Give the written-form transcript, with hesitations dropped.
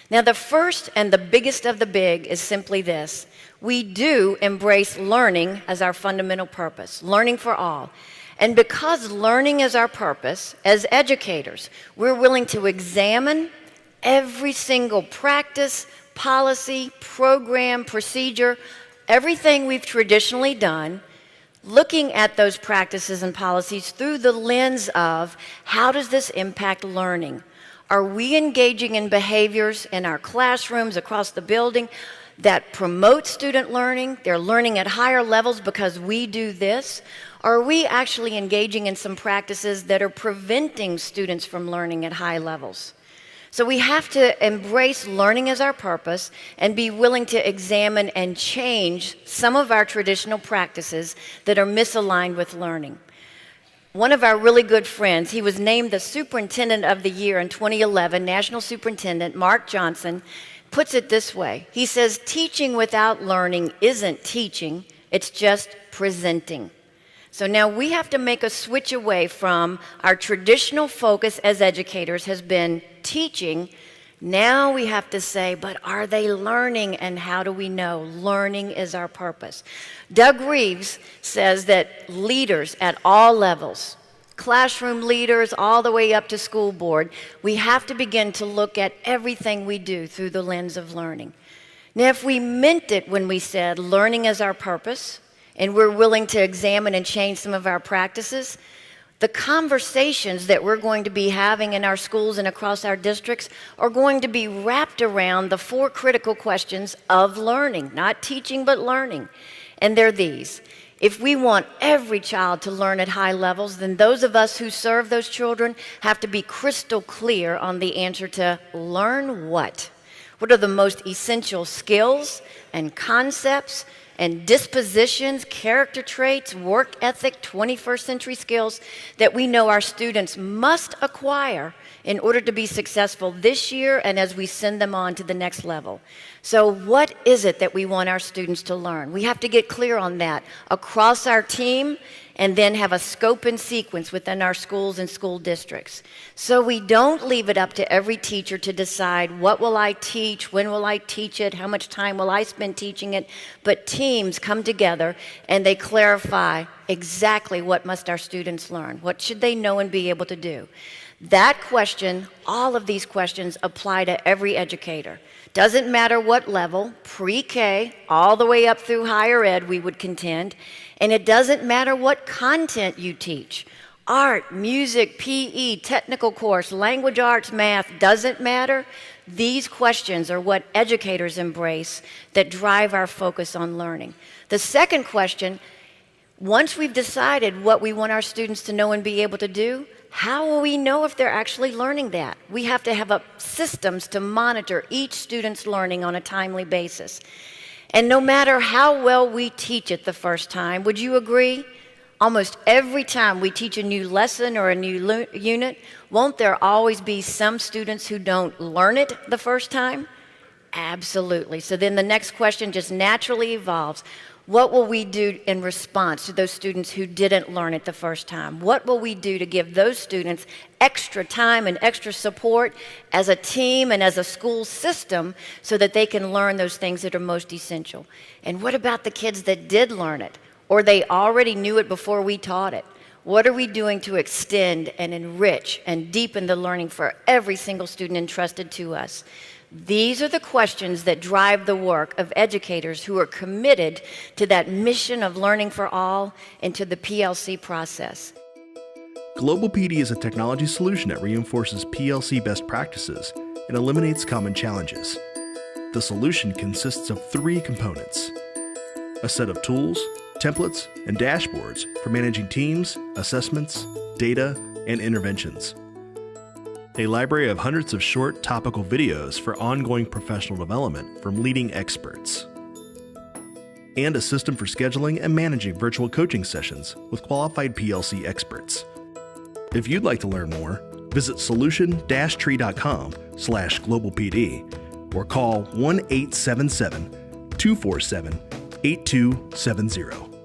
Now, the first and the biggest of the big is simply this. We do embrace learning as our fundamental purpose, learning for all. And because learning is our purpose, as educators, we're willing to examine every single practice, policy, program, procedure, everything we've traditionally done, looking at those practices and policies through the lens of how does this impact learning? Are we engaging in behaviors in our classrooms across the building that promote student learning? They're learning at higher levels because we do this. Or are we actually engaging in some practices that are preventing students from learning at high levels? So we have to embrace learning as our purpose and be willing to examine and change some of our traditional practices that are misaligned with learning. One of our really good friends, he was named the Superintendent of the Year in 2011, National Superintendent Mark Johnson, puts it this way. He says, teaching without learning isn't teaching, it's just presenting. So now we have to make a switch away from our traditional focus as educators has been teaching. Now we have to say, but are they learning, and how do we know? Learning is our purpose. Doug Reeves says that leaders at all levels, classroom leaders all the way up to school board, we have to begin to look at everything we do through the lens of learning. Now, if we meant it when we said learning is our purpose, and we're willing to examine and change some of our practices, the conversations that we're going to be having in our schools and across our districts are going to be wrapped around the 4 critical questions of learning, not teaching but learning. And they're these. If we want every child to learn at high levels, then those of us who serve those children have to be crystal clear on the answer to learn what? What are the most essential skills and concepts and dispositions, character traits, work ethic, 21st century skills that we know our students must acquire in order to be successful this year and as we send them on to the next level. So what is it that we want our students to learn? We have to get clear on that across our team and then have a scope and sequence within our schools and school districts. So we don't leave it up to every teacher to decide what will I teach, when will I teach it, how much time will I spend teaching it, but teams come together and they clarify exactly what must our students learn, what should they know and be able to do. That question, all of these questions apply to every educator. Doesn't matter what level, pre-K, all the way up through higher ed, we would contend, and it doesn't matter what content you teach. Art, music, PE, technical course, language arts, math, doesn't matter. These questions are what educators embrace that drive our focus on learning. The second question, once we've decided what we want our students to know and be able to do, how will we know if they're actually learning that? We have to have systems to monitor each student's learning on a timely basis. And no matter how well we teach it the first time, would you agree? Almost every time we teach a new lesson or a new unit, won't there always be some students who don't learn it the first time? Absolutely. So then the next question just naturally evolves. What will we do in response to those students who didn't learn it the first time? What will we do to give those students extra time and extra support as a team and as a school system so that they can learn those things that are most essential? And what about the kids that did learn it, or they already knew it before we taught it? What are we doing to extend and enrich and deepen the learning for every single student entrusted to us? These are the questions that drive the work of educators who are committed to that mission of learning for all and to the PLC process. Global PD is a technology solution that reinforces PLC best practices and eliminates common challenges. The solution consists of 3 components: a set of tools, templates, and dashboards for managing teams, assessments, data, and interventions. A library of hundreds of short, topical videos for ongoing professional development from leading experts. And a system for scheduling and managing virtual coaching sessions with qualified PLC experts. If you'd like to learn more, visit solution-tree.com/globalpd or call 1-877-247-8270.